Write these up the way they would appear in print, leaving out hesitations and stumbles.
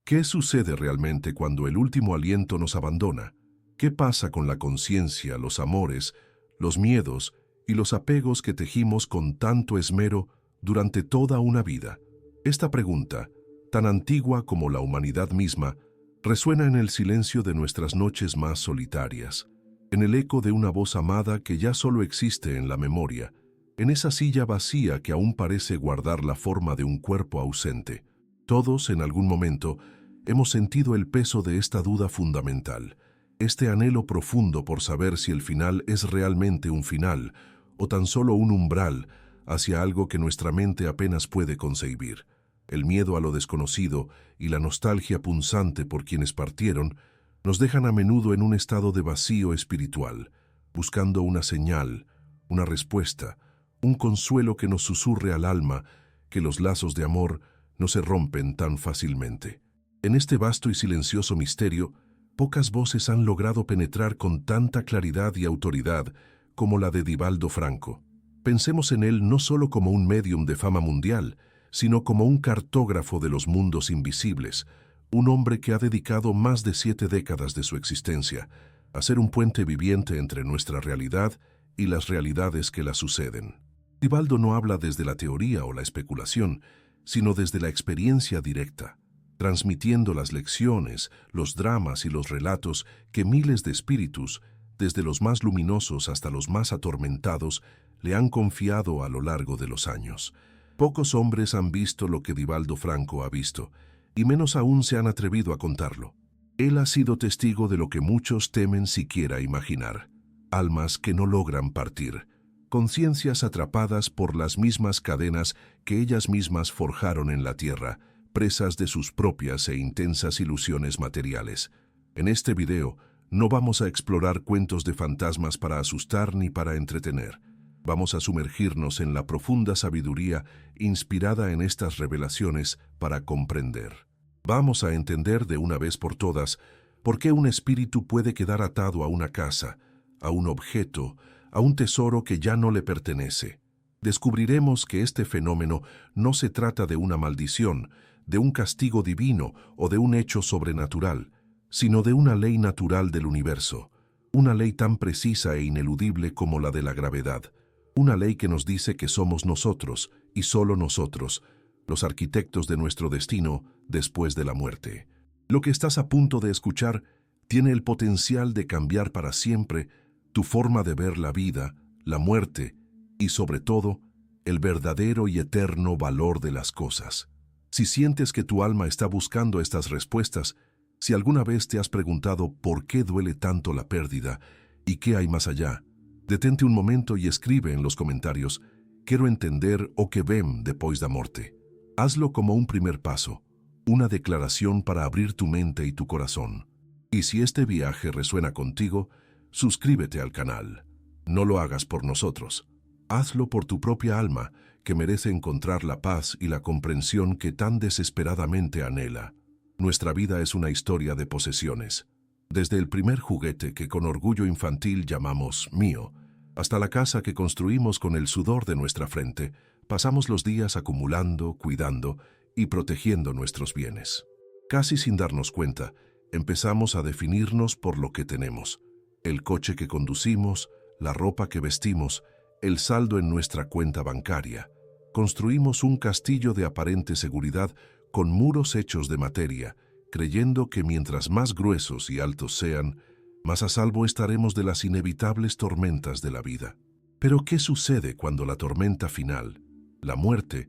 ¿Qué sucede realmente cuando el último aliento nos abandona? ¿Qué pasa con la conciencia, los amores, los miedos y los apegos que tejimos con tanto esmero durante toda una vida? Esta pregunta, tan antigua como la humanidad misma, resuena en el silencio de nuestras noches más solitarias, en el eco de una voz amada que ya solo existe en la memoria, en esa silla vacía que aún parece guardar la forma de un cuerpo ausente. Todos, en algún momento, hemos sentido el peso de esta duda fundamental, este anhelo profundo por saber si el final es realmente un final o tan solo un umbral hacia algo que nuestra mente apenas puede concebir. El miedo a lo desconocido y la nostalgia punzante por quienes partieron nos dejan a menudo en un estado de vacío espiritual, buscando una señal, una respuesta, un consuelo que nos susurre al alma que los lazos de amor no se rompen tan fácilmente. En este vasto y silencioso misterio, pocas voces han logrado penetrar con tanta claridad y autoridad como la de Divaldo Franco. Pensemos en él no solo como un médium de fama mundial, sino como un cartógrafo de los mundos invisibles, un hombre que ha dedicado más de 7 décadas de su existencia a ser un puente viviente entre nuestra realidad y las realidades que la suceden. Divaldo no habla desde la teoría o la especulación, sino desde la experiencia directa, transmitiendo las lecciones, los dramas y los relatos que miles de espíritus, desde los más luminosos hasta los más atormentados, le han confiado a lo largo de los años. Pocos hombres han visto lo que Divaldo Franco ha visto, y menos aún se han atrevido a contarlo. Él ha sido testigo de lo que muchos temen siquiera imaginar: almas que no logran partir, conciencias atrapadas por las mismas cadenas que ellas mismas forjaron en la tierra, presas de sus propias e intensas ilusiones materiales. En este video no vamos a explorar cuentos de fantasmas para asustar ni para entretener. Vamos a sumergirnos en la profunda sabiduría inspirada en estas revelaciones para comprender. Vamos a entender de una vez por todas por qué un espíritu puede quedar atado a una casa, a un objeto, a un tesoro que ya no le pertenece. Descubriremos que este fenómeno no se trata de una maldición, de un castigo divino o de un hecho sobrenatural, sino de una ley natural del universo, una ley tan precisa e ineludible como la de la gravedad, una ley que nos dice que somos nosotros, y solo nosotros, los arquitectos de nuestro destino después de la muerte. Lo que estás a punto de escuchar tiene el potencial de cambiar para siempre tu forma de ver la vida, la muerte y, sobre todo, el verdadero y eterno valor de las cosas. Si sientes que tu alma está buscando estas respuestas, si alguna vez te has preguntado por qué duele tanto la pérdida y qué hay más allá, detente un momento y escribe en los comentarios «Quiero entender o que vem depois da morte». Hazlo como un primer paso, una declaración para abrir tu mente y tu corazón. Y si este viaje resuena contigo, suscríbete al canal. No lo hagas por nosotros. Hazlo por tu propia alma, que merece encontrar la paz y la comprensión que tan desesperadamente anhela. Nuestra vida es una historia de posesiones. Desde el primer juguete que con orgullo infantil llamamos mío, hasta la casa que construimos con el sudor de nuestra frente, pasamos los días acumulando, cuidando y protegiendo nuestros bienes. Casi sin darnos cuenta, empezamos a definirnos por lo que tenemos: el coche que conducimos, la ropa que vestimos, el saldo en nuestra cuenta bancaria. Construimos un castillo de aparente seguridad con muros hechos de materia, creyendo que mientras más gruesos y altos sean, más a salvo estaremos de las inevitables tormentas de la vida. Pero ¿qué sucede cuando la tormenta final, la muerte,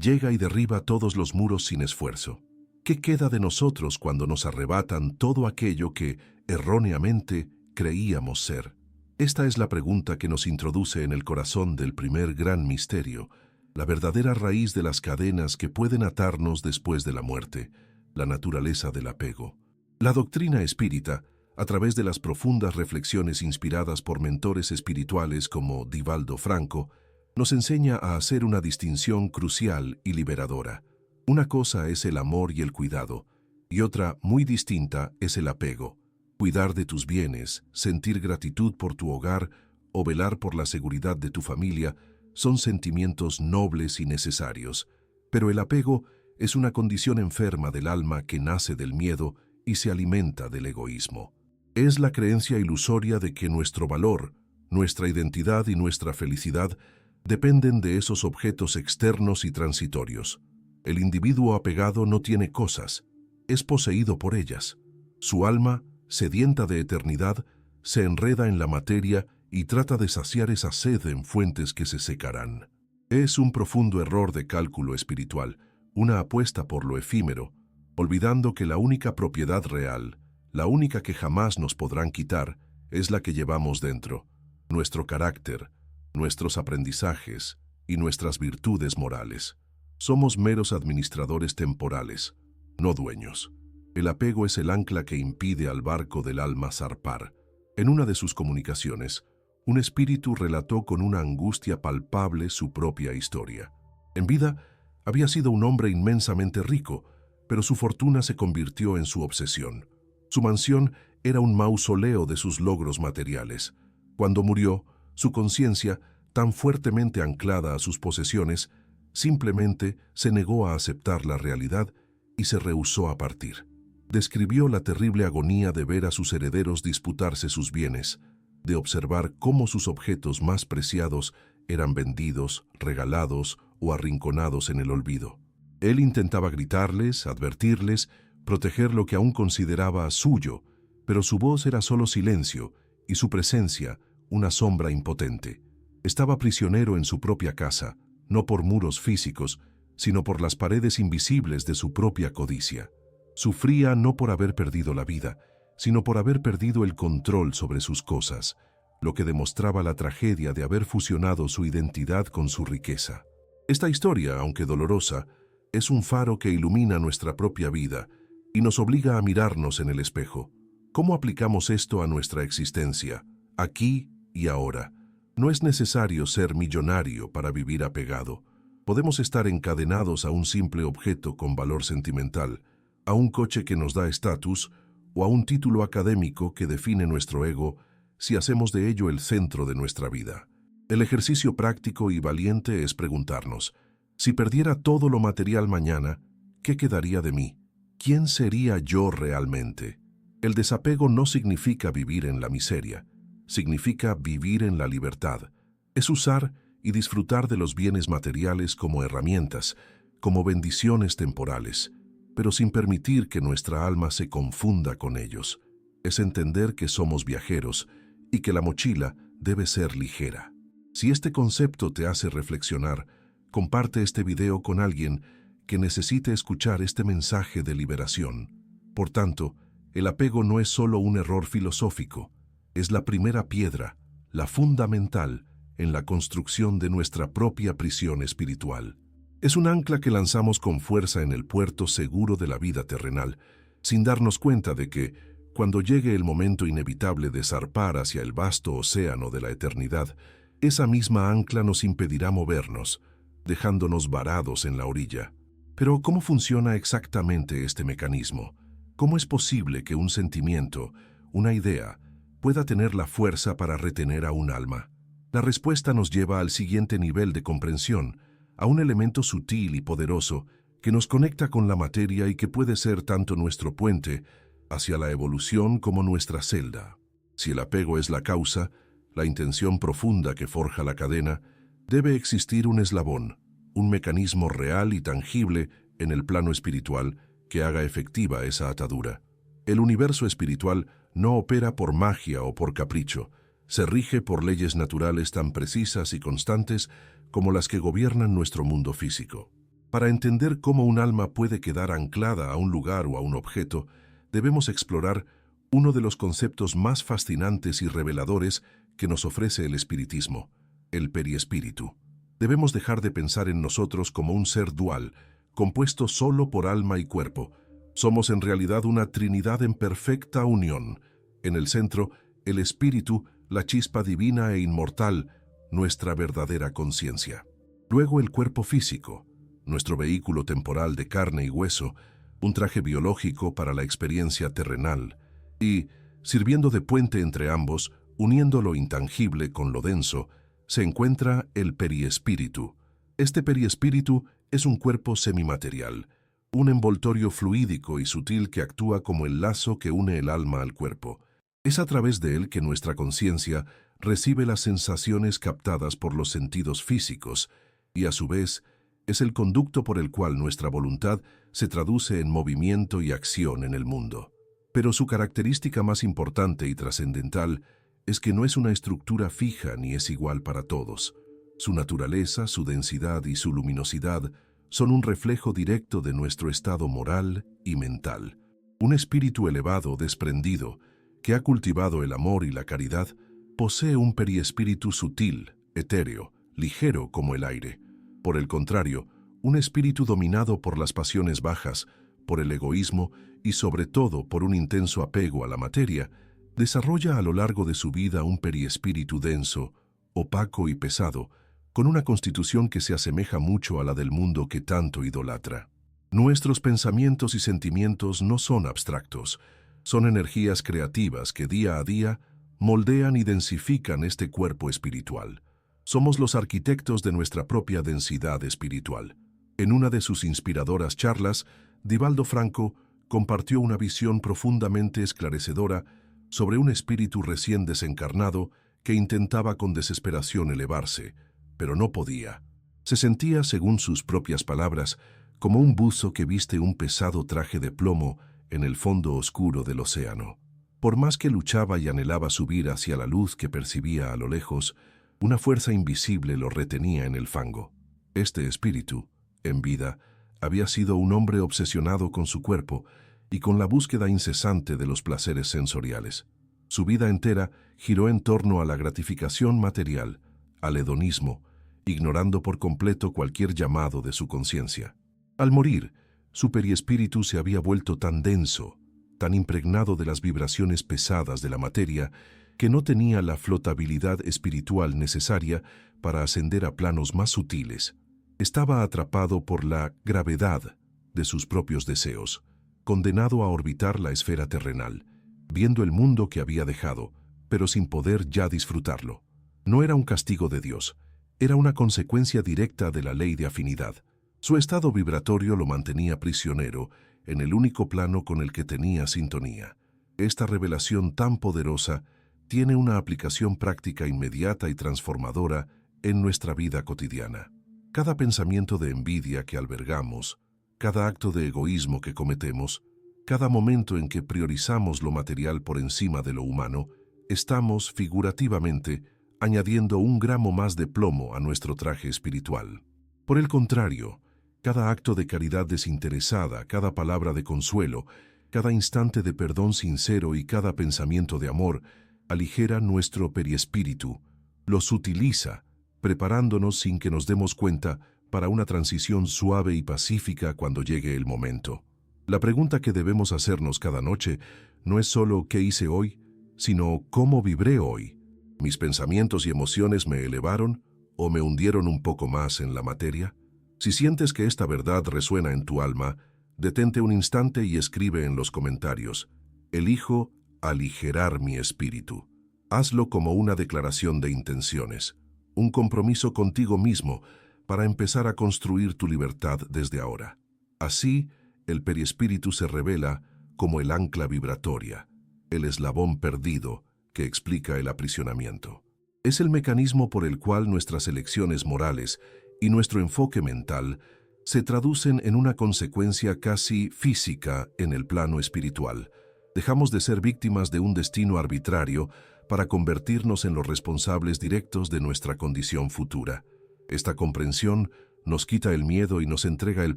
llega y derriba todos los muros sin esfuerzo? ¿Qué queda de nosotros cuando nos arrebatan todo aquello que, erróneamente, creíamos ser? Esta es la pregunta que nos introduce en el corazón del primer gran misterio, la verdadera raíz de las cadenas que pueden atarnos después de la muerte, la naturaleza del apego. La doctrina espírita, a través de las profundas reflexiones inspiradas por mentores espirituales como Divaldo Franco, nos enseña a hacer una distinción crucial y liberadora. Una cosa es el amor y el cuidado, y otra, muy distinta, es el apego. Cuidar de tus bienes, sentir gratitud por tu hogar o velar por la seguridad de tu familia son sentimientos nobles y necesarios, pero el apego es una condición enferma del alma que nace del miedo y se alimenta del egoísmo. Es la creencia ilusoria de que nuestro valor, nuestra identidad y nuestra felicidad dependen de esos objetos externos y transitorios. El individuo apegado no tiene cosas, es poseído por ellas. Su alma, sedienta de eternidad, se enreda en la materia y trata de saciar esa sed en fuentes que se secarán. Es un profundo error de cálculo espiritual, una apuesta por lo efímero, olvidando que la única propiedad real, la única que jamás nos podrán quitar, es la que llevamos dentro, nuestro carácter, nuestros aprendizajes y nuestras virtudes morales. Somos meros administradores temporales, no dueños. El apego es el ancla que impide al barco del alma zarpar. En una de sus comunicaciones, un espíritu relató con una angustia palpable su propia historia. En vida, había sido un hombre inmensamente rico, pero su fortuna se convirtió en su obsesión. Su mansión era un mausoleo de sus logros materiales. Cuando murió, su conciencia, tan fuertemente anclada a sus posesiones, simplemente se negó a aceptar la realidad y se rehusó a partir. Describió la terrible agonía de ver a sus herederos disputarse sus bienes, de observar cómo sus objetos más preciados eran vendidos, regalados o arrinconados en el olvido. Él intentaba gritarles, advertirles, proteger lo que aún consideraba suyo, pero su voz era solo silencio y su presencia una sombra impotente. Estaba prisionero en su propia casa, no por muros físicos, sino por las paredes invisibles de su propia codicia. Sufría no por haber perdido la vida, sino por haber perdido el control sobre sus cosas, lo que demostraba la tragedia de haber fusionado su identidad con su riqueza. Esta historia, aunque dolorosa, es un faro que ilumina nuestra propia vida y nos obliga a mirarnos en el espejo. ¿Cómo aplicamos esto a nuestra existencia, aquí y ahora? No es necesario ser millonario para vivir apegado. Podemos estar encadenados a un simple objeto con valor sentimental, a un coche que nos da estatus o a un título académico que define nuestro ego si hacemos de ello el centro de nuestra vida. El ejercicio práctico y valiente es preguntarnos, si perdiera todo lo material mañana, ¿qué quedaría de mí? ¿Quién sería yo realmente? El desapego no significa vivir en la miseria, significa vivir en la libertad. Es usar y disfrutar de los bienes materiales como herramientas, como bendiciones temporales, pero sin permitir que nuestra alma se confunda con ellos. Es entender que somos viajeros y que la mochila debe ser ligera. Si este concepto te hace reflexionar, comparte este video con alguien que necesite escuchar este mensaje de liberación. Por tanto, el apego no es solo un error filosófico, es la primera piedra, la fundamental, en la construcción de nuestra propia prisión espiritual. Es un ancla que lanzamos con fuerza en el puerto seguro de la vida terrenal, sin darnos cuenta de que, cuando llegue el momento inevitable de zarpar hacia el vasto océano de la eternidad, esa misma ancla nos impedirá movernos, dejándonos varados en la orilla. Pero, ¿cómo funciona exactamente este mecanismo? ¿Cómo es posible que un sentimiento, una idea, pueda tener la fuerza para retener a un alma? La respuesta nos lleva al siguiente nivel de comprensión, a un elemento sutil y poderoso que nos conecta con la materia y que puede ser tanto nuestro puente hacia la evolución como nuestra celda. Si el apego es la causa, la intención profunda que forja la cadena, debe existir un eslabón, un mecanismo real y tangible en el plano espiritual que haga efectiva esa atadura. El universo espiritual no opera por magia o por capricho, se rige por leyes naturales tan precisas y constantes como las que gobiernan nuestro mundo físico. Para entender cómo un alma puede quedar anclada a un lugar o a un objeto, debemos explorar uno de los conceptos más fascinantes y reveladores que nos ofrece el espiritismo, el periespíritu. Debemos dejar de pensar en nosotros como un ser dual, compuesto solo por alma y cuerpo. Somos en realidad una trinidad en perfecta unión. En el centro, el espíritu, la chispa divina e inmortal, nuestra verdadera conciencia. Luego el cuerpo físico, nuestro vehículo temporal de carne y hueso, un traje biológico para la experiencia terrenal, y, sirviendo de puente entre ambos, uniendo lo intangible con lo denso, se encuentra el periespíritu. Este periespíritu es un cuerpo semimaterial, un envoltorio fluídico y sutil que actúa como el lazo que une el alma al cuerpo. Es a través de él que nuestra conciencia recibe las sensaciones captadas por los sentidos físicos y, a su vez, es el conducto por el cual nuestra voluntad se traduce en movimiento y acción en el mundo. Pero su característica más importante y trascendental es que no es una estructura fija ni es igual para todos. Su naturaleza, su densidad y su luminosidad son un reflejo directo de nuestro estado moral y mental. Un espíritu elevado, desprendido, que ha cultivado el amor y la caridad, posee un periespíritu sutil, etéreo, ligero como el aire. Por el contrario, un espíritu dominado por las pasiones bajas, por el egoísmo y sobre todo por un intenso apego a la materia, desarrolla a lo largo de su vida un periespíritu denso, opaco y pesado, con una constitución que se asemeja mucho a la del mundo que tanto idolatra. Nuestros pensamientos y sentimientos no son abstractos, son energías creativas que día a día moldean y densifican este cuerpo espiritual. Somos los arquitectos de nuestra propia densidad espiritual. En una de sus inspiradoras charlas, Divaldo Franco compartió una visión profundamente esclarecedora sobre un espíritu recién desencarnado que intentaba con desesperación elevarse, pero no podía. Se sentía, según sus propias palabras, como un buzo que viste un pesado traje de plomo en el fondo oscuro del océano. Por más que luchaba y anhelaba subir hacia la luz que percibía a lo lejos, una fuerza invisible lo retenía en el fango. Este espíritu, en vida, había sido un hombre obsesionado con su cuerpo y con la búsqueda incesante de los placeres sensoriales. Su vida entera giró en torno a la gratificación material, al hedonismo, ignorando por completo cualquier llamado de su conciencia. Al morir, su periespíritu se había vuelto tan denso, tan impregnado de las vibraciones pesadas de la materia, que no tenía la flotabilidad espiritual necesaria para ascender a planos más sutiles. Estaba atrapado por la gravedad de sus propios deseos, condenado a orbitar la esfera terrenal, viendo el mundo que había dejado, pero sin poder ya disfrutarlo. No era un castigo de Dios, era una consecuencia directa de la ley de afinidad. Su estado vibratorio lo mantenía prisionero en el único plano con el que tenía sintonía. Esta revelación tan poderosa tiene una aplicación práctica inmediata y transformadora en nuestra vida cotidiana. Cada pensamiento de envidia que albergamos, cada acto de egoísmo que cometemos, cada momento en que priorizamos lo material por encima de lo humano, estamos, figurativamente, añadiendo un gramo más de plomo a nuestro traje espiritual. Por el contrario, cada acto de caridad desinteresada, cada palabra de consuelo, cada instante de perdón sincero y cada pensamiento de amor aligera nuestro periespíritu, lo sutiliza, preparándonos sin que nos demos cuenta para una transición suave y pacífica cuando llegue el momento. La pregunta que debemos hacernos cada noche no es solo ¿qué hice hoy?, sino ¿cómo vibré hoy? ¿Mis pensamientos y emociones me elevaron o me hundieron un poco más en la materia? Si sientes que esta verdad resuena en tu alma, detente un instante y escribe en los comentarios: elijo aligerar mi espíritu. Hazlo como una declaración de intenciones, un compromiso contigo mismo para empezar a construir tu libertad desde ahora. Así, el periespíritu se revela como el ancla vibratoria, el eslabón perdido que explica el aprisionamiento. Es el mecanismo por el cual nuestras elecciones morales y nuestro enfoque mental se traducen en una consecuencia casi física en el plano espiritual. Dejamos de ser víctimas de un destino arbitrario para convertirnos en los responsables directos de nuestra condición futura. Esta comprensión nos quita el miedo y nos entrega el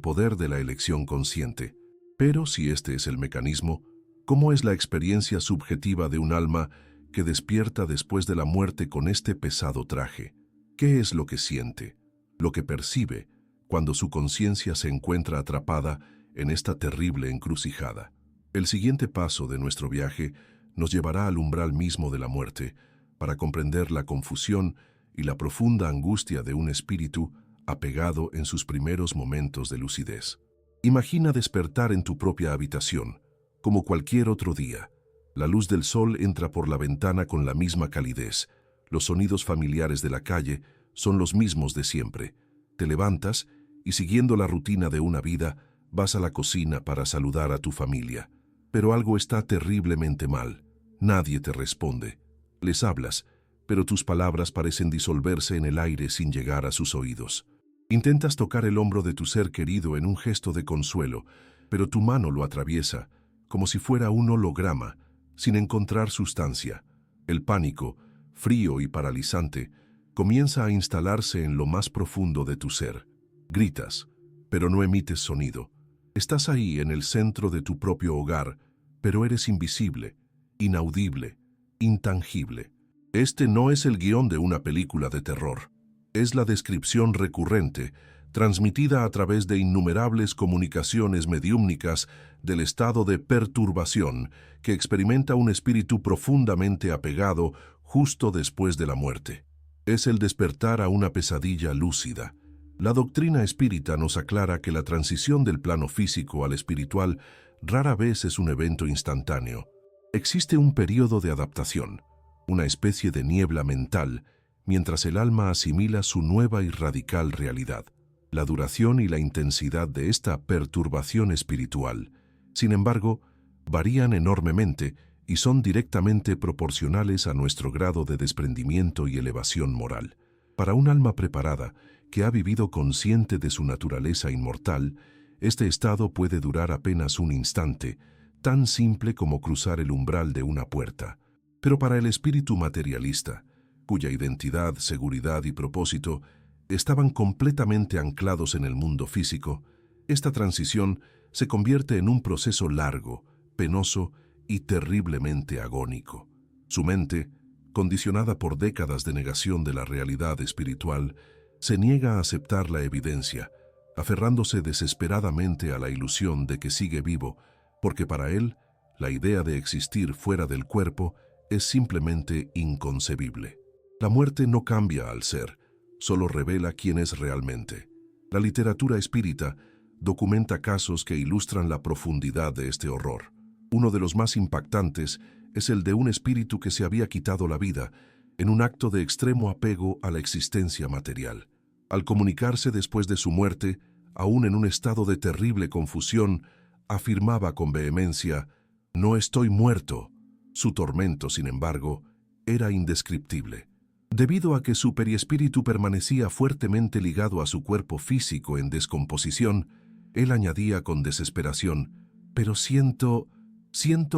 poder de la elección consciente. Pero si este es el mecanismo, ¿cómo es la experiencia subjetiva de un alma que despierta después de la muerte con este pesado traje? ¿Qué es lo que siente, lo que percibe, cuando su conciencia se encuentra atrapada en esta terrible encrucijada? El siguiente paso de nuestro viaje nos llevará al umbral mismo de la muerte para comprender la confusión y la profunda angustia de un espíritu apegado en sus primeros momentos de lucidez. Imagina despertar en tu propia habitación, como cualquier otro día. La luz del sol entra por la ventana con la misma calidez. Los sonidos familiares de la calle son los mismos de siempre. Te levantas y, siguiendo la rutina de una vida, Vas a la cocina para saludar a tu familia, pero algo está terriblemente mal. Nadie te responde. Les hablas, pero tus palabras parecen disolverse en el aire sin llegar a sus oídos. Intentas tocar el hombro de tu ser querido en un gesto de consuelo, pero tu mano lo atraviesa, como si fuera un holograma, sin encontrar sustancia. El pánico, frío y paralizante, comienza a instalarse en lo más profundo de tu ser. Gritas, pero no emites sonido. Estás ahí en el centro de tu propio hogar, pero eres invisible, inaudible, intangible. Este no es el guión de una película de terror. Es la descripción recurrente, transmitida a través de innumerables comunicaciones mediúmnicas del estado de perturbación que experimenta un espíritu profundamente apegado justo después de la muerte. Es el despertar a una pesadilla lúcida. La doctrina espírita nos aclara que la transición del plano físico al espiritual rara vez es un evento instantáneo. Existe un periodo de adaptación, una especie de niebla mental, mientras el alma asimila su nueva y radical realidad. La duración y la intensidad de esta perturbación espiritual, sin embargo, varían enormemente y son directamente proporcionales a nuestro grado de desprendimiento y elevación moral. Para un alma preparada, que ha vivido consciente de su naturaleza inmortal, este estado puede durar apenas un instante, tan simple como cruzar el umbral de una puerta. Pero para el espíritu materialista, cuya identidad, seguridad y propósito estaban completamente anclados en el mundo físico, esta transición se convierte en un proceso largo, penoso y terriblemente agónico. Su mente, condicionada por décadas de negación de la realidad espiritual, se niega a aceptar la evidencia, aferrándose desesperadamente a la ilusión de que sigue vivo, porque para él, la idea de existir fuera del cuerpo es simplemente inconcebible. La muerte no cambia al ser, solo revela quién es realmente. La literatura espírita documenta casos que ilustran la profundidad de este horror. Uno de los más impactantes es el de un espíritu que se había quitado la vida en un acto de extremo apego a la existencia material. Al comunicarse después de su muerte, aún en un estado de terrible confusión, afirmaba con vehemencia: «No estoy muerto». Su tormento, sin embargo, era indescriptible. Debido a que su perispíritu permanecía fuertemente ligado a su cuerpo físico en descomposición, él añadía con desesperación: «Pero siento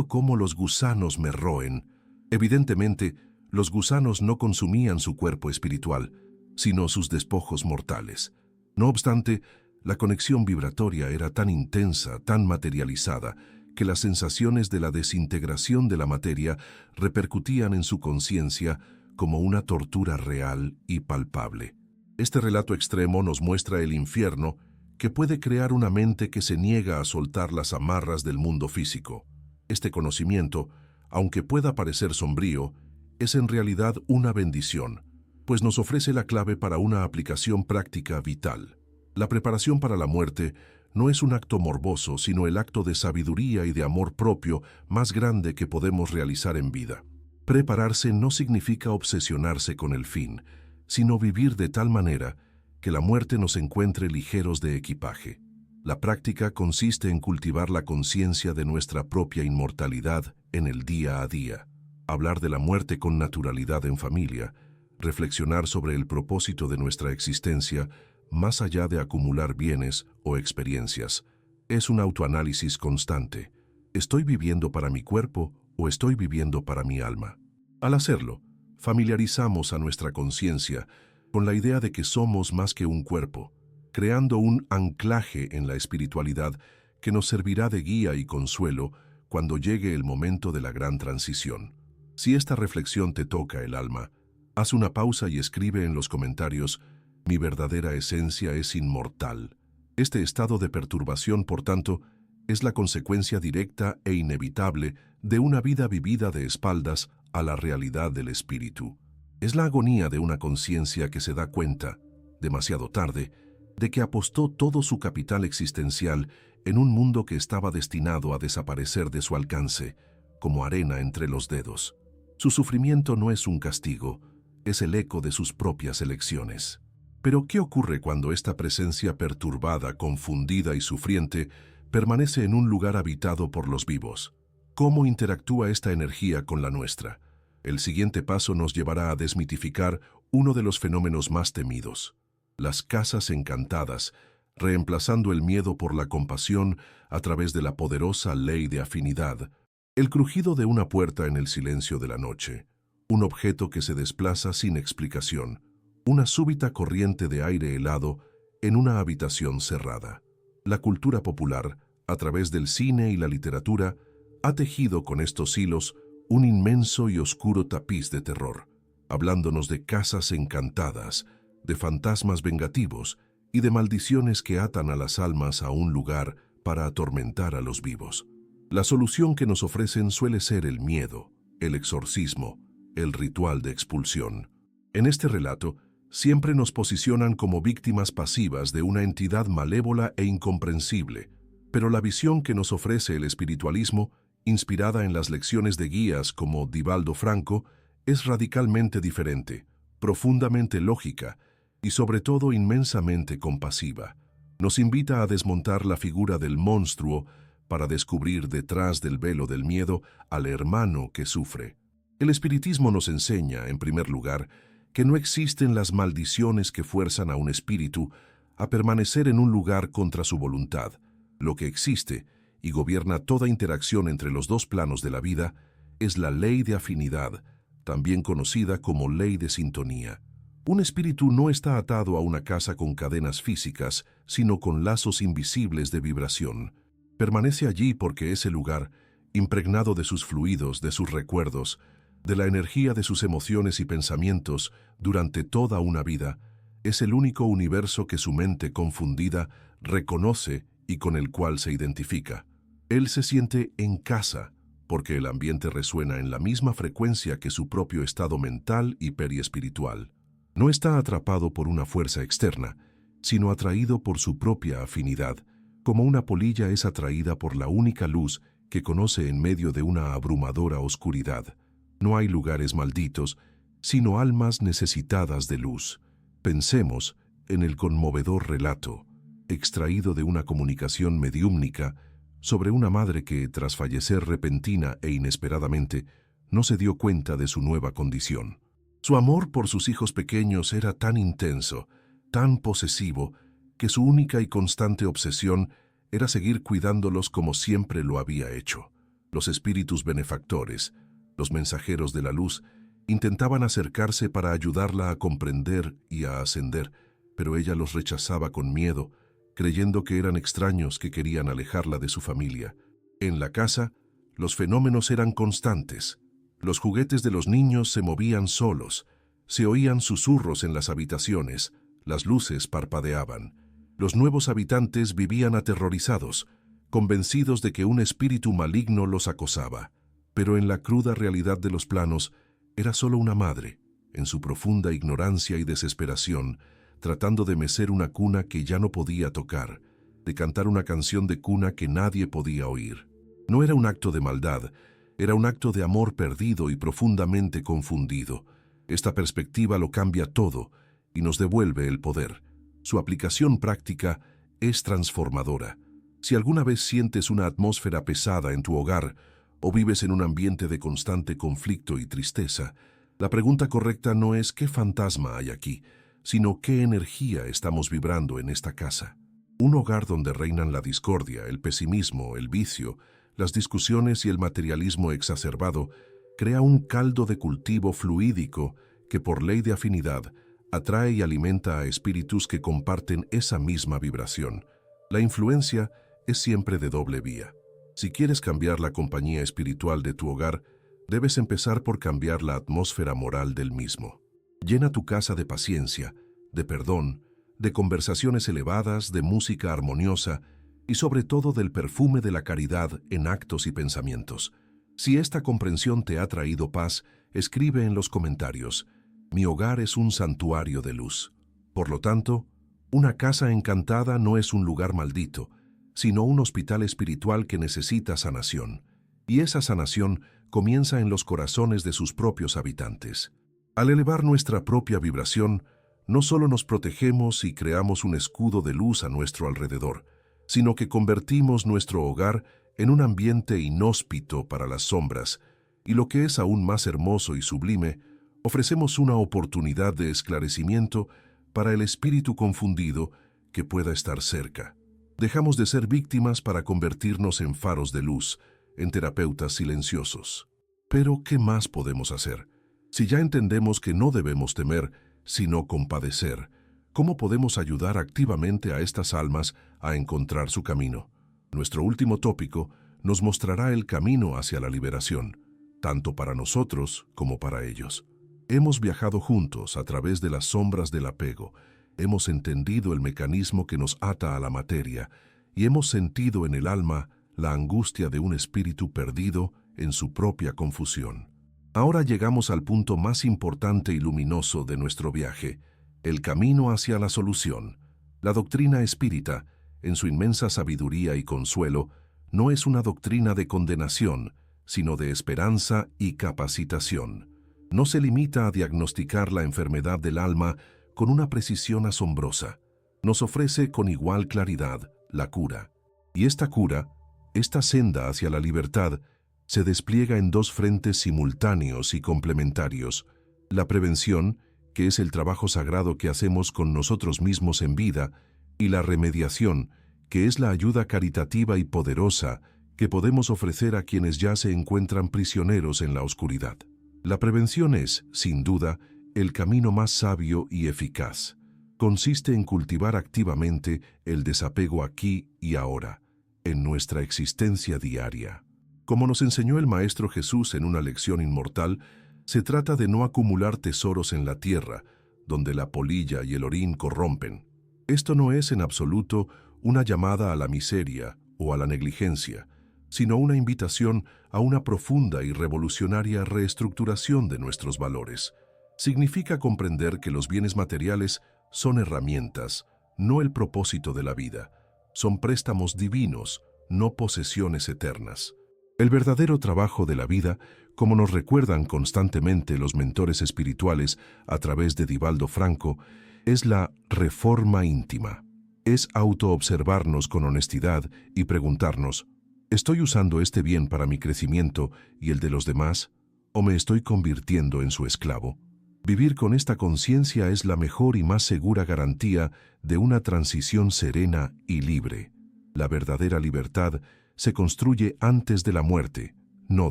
cómo los gusanos me roen». Evidentemente, los gusanos no consumían su cuerpo espiritual, sino sus despojos mortales. No obstante, la conexión vibratoria era tan intensa, tan materializada, que las sensaciones de la desintegración de la materia repercutían en su conciencia como una tortura real y palpable. Este relato extremo nos muestra el infierno que puede crear una mente que se niega a soltar las amarras del mundo físico. Este conocimiento, aunque pueda parecer sombrío, es en realidad una bendición, pues nos ofrece la clave para una aplicación práctica vital. La preparación para la muerte no es un acto morboso, sino el acto de sabiduría y de amor propio más grande que podemos realizar en vida. Prepararse no significa obsesionarse con el fin, sino vivir de tal manera que la muerte nos encuentre ligeros de equipaje. La práctica consiste en cultivar la conciencia de nuestra propia inmortalidad en el día a día, hablar de la muerte con naturalidad en familia, reflexionar sobre el propósito de nuestra existencia más allá de acumular bienes o experiencias. Es un autoanálisis constante. ¿Estoy viviendo para mi cuerpo o estoy viviendo para mi alma? Al hacerlo, familiarizamos a nuestra conciencia con la idea de que somos más que un cuerpo, creando un anclaje en la espiritualidad que nos servirá de guía y consuelo cuando llegue el momento de la gran transición. Si esta reflexión te toca el alma, haz una pausa y escribe en los comentarios: «Mi verdadera esencia es inmortal». Este estado de perturbación, por tanto, es la consecuencia directa e inevitable de una vida vivida de espaldas a la realidad del espíritu. Es la agonía de una conciencia que se da cuenta, demasiado tarde, de que apostó todo su capital existencial en un mundo que estaba destinado a desaparecer de su alcance, como arena entre los dedos. Su sufrimiento no es un castigo, es el eco de sus propias elecciones. Pero, ¿qué ocurre cuando esta presencia perturbada, confundida y sufriente permanece en un lugar habitado por los vivos. ¿Cómo interactúa esta energía con la nuestra? El siguiente paso nos llevará a desmitificar uno de los fenómenos más temidos: las casas encantadas, reemplazando el miedo por la compasión a través de la poderosa ley de afinidad. El crujido de una puerta en el silencio de la noche, un objeto que se desplaza sin explicación, una súbita corriente de aire helado en una habitación cerrada. La cultura popular, a través del cine y la literatura, ha tejido con estos hilos un inmenso y oscuro tapiz de terror, hablándonos de casas encantadas, de fantasmas vengativos y de maldiciones que atan a las almas a un lugar para atormentar a los vivos. La solución que nos ofrecen suele ser el miedo, el exorcismo, el ritual de expulsión. En este relato, siempre nos posicionan como víctimas pasivas de una entidad malévola e incomprensible, pero la visión que nos ofrece el espiritualismo, inspirada en las lecciones de guías como Divaldo Franco, es radicalmente diferente, profundamente lógica y sobre todo inmensamente compasiva. Nos invita a desmontar la figura del monstruo para descubrir detrás del velo del miedo al hermano que sufre. El espiritismo nos enseña, en primer lugar, que no existen las maldiciones que fuerzan a un espíritu a permanecer en un lugar contra su voluntad. Lo que existe y gobierna toda interacción entre los dos planos de la vida es la ley de afinidad, también conocida como ley de sintonía. Un espíritu no está atado a una casa con cadenas físicas, sino con lazos invisibles de vibración. Permanece allí porque ese lugar, impregnado de sus fluidos, de sus recuerdos, de la energía de sus emociones y pensamientos durante toda una vida, es el único universo que su mente confundida reconoce y con el cual se identifica. Él se siente en casa, porque el ambiente resuena en la misma frecuencia que su propio estado mental y periespiritual. No está atrapado por una fuerza externa, sino atraído por su propia afinidad, como una polilla es atraída por la única luz que conoce en medio de una abrumadora oscuridad. No hay lugares malditos, sino almas necesitadas de luz. Pensemos en el conmovedor relato, extraído de una comunicación mediúmnica, sobre una madre que, tras fallecer repentina e inesperadamente, no se dio cuenta de su nueva condición. Su amor por sus hijos pequeños era tan intenso, tan posesivo, que su única y constante obsesión era seguir cuidándolos como siempre lo había hecho. Los espíritus benefactores, los mensajeros de la luz, intentaban acercarse para ayudarla a comprender y a ascender, pero ella los rechazaba con miedo, creyendo que eran extraños que querían alejarla de su familia. En la casa, los fenómenos eran constantes. Los juguetes de los niños se movían solos, se oían susurros en las habitaciones, las luces parpadeaban. Los nuevos habitantes vivían aterrorizados, convencidos de que un espíritu maligno los acosaba. Pero en la cruda realidad de los planos, era solo una madre, en su profunda ignorancia y desesperación, tratando de mecer una cuna que ya no podía tocar, de cantar una canción de cuna que nadie podía oír. No era un acto de maldad, era un acto de amor perdido y profundamente confundido. Esta perspectiva lo cambia todo y nos devuelve el poder. Su aplicación práctica es transformadora. Si alguna vez sientes una atmósfera pesada en tu hogar o vives en un ambiente de constante conflicto y tristeza, la pregunta correcta no es ¿qué fantasma hay aquí?, sino qué energía estamos vibrando en esta casa. Un hogar donde reinan la discordia, el pesimismo, el vicio, las discusiones y el materialismo exacerbado crea un caldo de cultivo fluídico que por ley de afinidad atrae y alimenta a espíritus que comparten esa misma vibración. La influencia es siempre de doble vía. Si quieres cambiar la compañía espiritual de tu hogar, debes empezar por cambiar la atmósfera moral del mismo. Llena tu casa de paciencia, de perdón, de conversaciones elevadas, de música armoniosa y sobre todo del perfume de la caridad en actos y pensamientos. Si esta comprensión te ha traído paz, escribe en los comentarios: mi hogar es un santuario de luz. Por lo tanto, una casa encantada no es un lugar maldito, sino un hospital espiritual que necesita sanación. Y esa sanación comienza en los corazones de sus propios habitantes. Al elevar nuestra propia vibración, no solo nos protegemos y creamos un escudo de luz a nuestro alrededor, sino que convertimos nuestro hogar en un ambiente inhóspito para las sombras, y lo que es aún más hermoso y sublime, ofrecemos una oportunidad de esclarecimiento para el espíritu confundido que pueda estar cerca. Dejamos de ser víctimas para convertirnos en faros de luz, en terapeutas silenciosos. Pero, ¿qué más podemos hacer? Si ya entendemos que no debemos temer, sino compadecer, ¿cómo podemos ayudar activamente a estas almas a encontrar su camino? Nuestro último tópico nos mostrará el camino hacia la liberación, tanto para nosotros como para ellos. Hemos viajado juntos a través de las sombras del apego, hemos entendido el mecanismo que nos ata a la materia y hemos sentido en el alma la angustia de un espíritu perdido en su propia confusión. Ahora llegamos al punto más importante y luminoso de nuestro viaje, el camino hacia la solución. La doctrina espírita, en su inmensa sabiduría y consuelo, no es una doctrina de condenación, sino de esperanza y capacitación. No se limita a diagnosticar la enfermedad del alma con una precisión asombrosa. Nos ofrece con igual claridad la cura. Y esta cura, esta senda hacia la libertad, se despliega en dos frentes simultáneos y complementarios: la prevención, que es el trabajo sagrado que hacemos con nosotros mismos en vida, y la remediación, que es la ayuda caritativa y poderosa que podemos ofrecer a quienes ya se encuentran prisioneros en la oscuridad. La prevención es, sin duda, el camino más sabio y eficaz. Consiste en cultivar activamente el desapego aquí y ahora, en nuestra existencia diaria. Como nos enseñó el Maestro Jesús en una lección inmortal, se trata de no acumular tesoros en la tierra, donde la polilla y el orín corrompen. Esto no es en absoluto una llamada a la miseria o a la negligencia, sino una invitación a una profunda y revolucionaria reestructuración de nuestros valores. Significa comprender que los bienes materiales son herramientas, no el propósito de la vida. Son préstamos divinos, no posesiones eternas. El verdadero trabajo de la vida, como nos recuerdan constantemente los mentores espirituales a través de Divaldo Franco, es la reforma íntima. Es autoobservarnos con honestidad y preguntarnos: ¿estoy usando este bien para mi crecimiento y el de los demás, o me estoy convirtiendo en su esclavo? Vivir con esta conciencia es la mejor y más segura garantía de una transición serena y libre. La verdadera libertad se construye antes de la muerte, no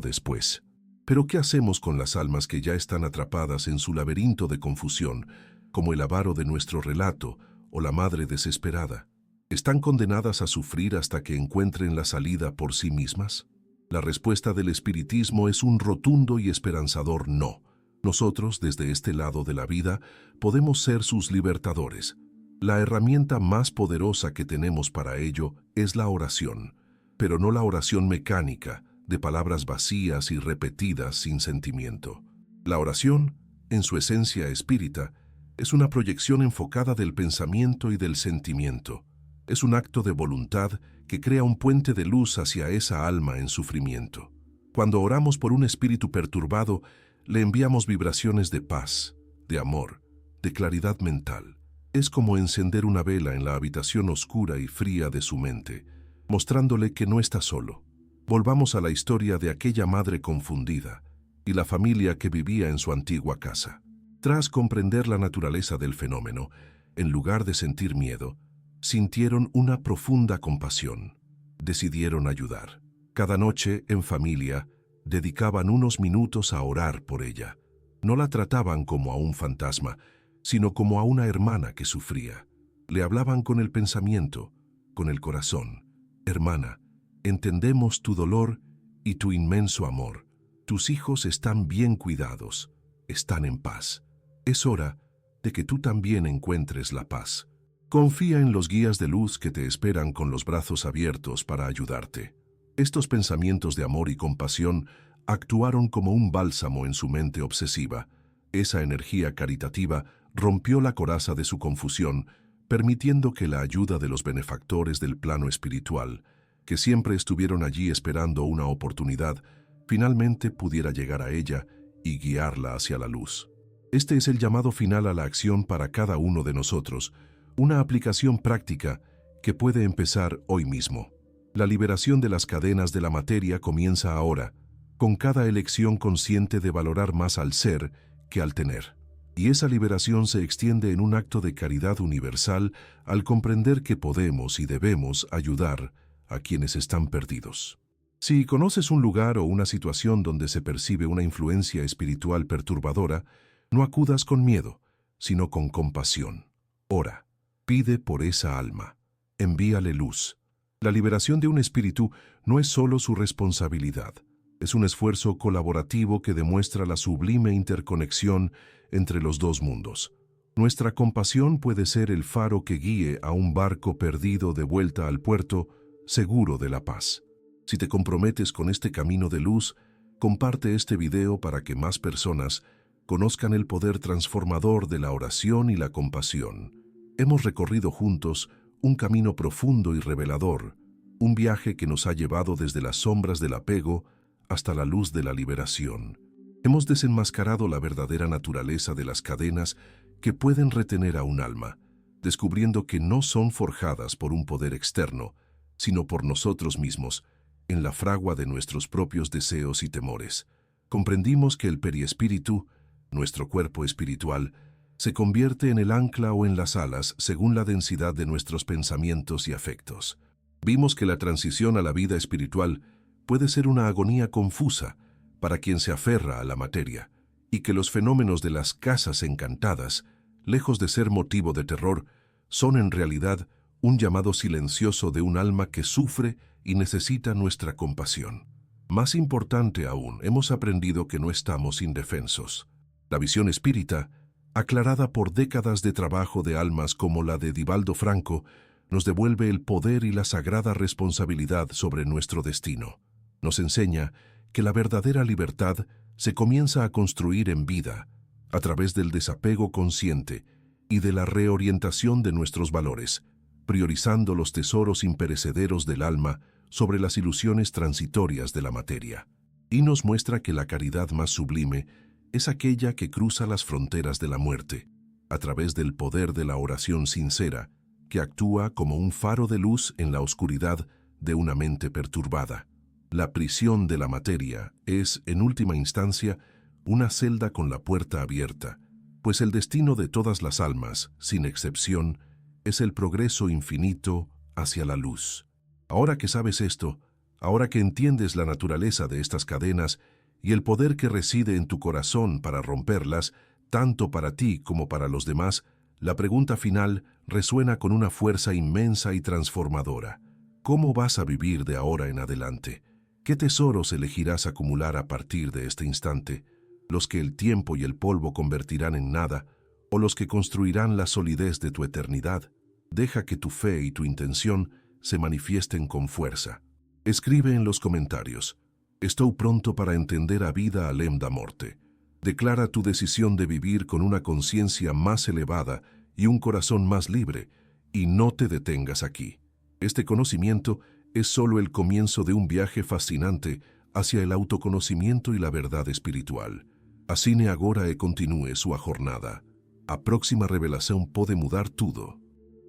después. Pero ¿qué hacemos con las almas que ya están atrapadas en su laberinto de confusión, como el avaro de nuestro relato o la madre desesperada? ¿Están condenadas a sufrir hasta que encuentren la salida por sí mismas? La respuesta del espiritismo es un rotundo y esperanzador no. Nosotros, desde este lado de la vida, podemos ser sus libertadores. La herramienta más poderosa que tenemos para ello es la oración, pero no la oración mecánica, de palabras vacías y repetidas sin sentimiento. La oración, en su esencia espírita, es una proyección enfocada del pensamiento y del sentimiento. Es un acto de voluntad que crea un puente de luz hacia esa alma en sufrimiento. Cuando oramos por un espíritu perturbado, le enviamos vibraciones de paz, de amor, de claridad mental. Es como encender una vela en la habitación oscura y fría de su mente, mostrándole que no está solo. Volvamos a la historia de aquella madre confundida y la familia que vivía en su antigua casa. Tras comprender la naturaleza del fenómeno, en lugar de sentir miedo, sintieron una profunda compasión. Decidieron ayudar. Cada noche, en familia, dedicaban unos minutos a orar por ella. No la trataban como a un fantasma, sino como a una hermana que sufría. Le hablaban con el pensamiento, con el corazón. Hermana, entendemos tu dolor y tu inmenso amor. Tus hijos están bien cuidados, están en paz. Es hora de que tú también encuentres la paz. Confía en los guías de luz que te esperan con los brazos abiertos para ayudarte. Estos pensamientos de amor y compasión actuaron como un bálsamo en su mente obsesiva. Esa energía caritativa rompió la coraza de su confusión, permitiendo que la ayuda de los benefactores del plano espiritual, que siempre estuvieron allí esperando una oportunidad, finalmente pudiera llegar a ella y guiarla hacia la luz. Este es el llamado final a la acción para cada uno de nosotros, una aplicación práctica que puede empezar hoy mismo. La liberación de las cadenas de la materia comienza ahora, con cada elección consciente de valorar más al ser que al tener. Y esa liberación se extiende en un acto de caridad universal al comprender que podemos y debemos ayudar a quienes están perdidos. Si conoces un lugar o una situación donde se percibe una influencia espiritual perturbadora, no acudas con miedo, sino con compasión. Ora, pide por esa alma, envíale luz. La liberación de un espíritu no es solo su responsabilidad, es un esfuerzo colaborativo que demuestra la sublime interconexión entre los dos mundos. Nuestra compasión puede ser el faro que guíe a un barco perdido de vuelta al puerto, seguro de la paz. Si te comprometes con este camino de luz, comparte este video para que más personas conozcan el poder transformador de la oración y la compasión. Hemos recorrido juntos un camino profundo y revelador, un viaje que nos ha llevado desde las sombras del apego hasta la luz de la liberación. Hemos desenmascarado la verdadera naturaleza de las cadenas que pueden retener a un alma, descubriendo que no son forjadas por un poder externo, sino por nosotros mismos, en la fragua de nuestros propios deseos y temores. Comprendimos que el periespíritu, nuestro cuerpo espiritual, se convierte en el ancla o en las alas según la densidad de nuestros pensamientos y afectos. Vimos que la transición a la vida espiritual puede ser una agonía confusa para quien se aferra a la materia, y que los fenómenos de las casas encantadas, lejos de ser motivo de terror, son en realidad un llamado silencioso de un alma que sufre y necesita nuestra compasión. Más importante aún, hemos aprendido que no estamos indefensos. La visión espírita, aclarada por décadas de trabajo de almas como la de Divaldo Franco, nos devuelve el poder y la sagrada responsabilidad sobre nuestro destino. Nos enseña que la verdadera libertad se comienza a construir en vida, a través del desapego consciente y de la reorientación de nuestros valores, priorizando los tesoros imperecederos del alma sobre las ilusiones transitorias de la materia. Y nos muestra que la caridad más sublime es aquella que cruza las fronteras de la muerte, a través del poder de la oración sincera, que actúa como un faro de luz en la oscuridad de una mente perturbada. La prisión de la materia es, en última instancia, una celda con la puerta abierta, pues el destino de todas las almas, sin excepción, es el progreso infinito hacia la luz. Ahora que sabes esto, ahora que entiendes la naturaleza de estas cadenas y el poder que reside en tu corazón para romperlas, tanto para ti como para los demás, la pregunta final resuena con una fuerza inmensa y transformadora. ¿Cómo vas a vivir de ahora en adelante? ¿Qué tesoros elegirás acumular a partir de este instante? ¿Los que el tiempo y el polvo convertirán en nada, o los que construirán la solidez de tu eternidad? Deja que tu fe y tu intención se manifiesten con fuerza. Escribe en los comentarios: «Estou pronto para entender a vida além da morte». Declara tu decisión de vivir con una conciencia más elevada y un corazón más libre, y no te detengas aquí. Este conocimiento es solo el comienzo de un viaje fascinante hacia el autoconocimiento y la verdad espiritual. Assine agora e continue sua jornada. A próxima revelação pode mudar tudo.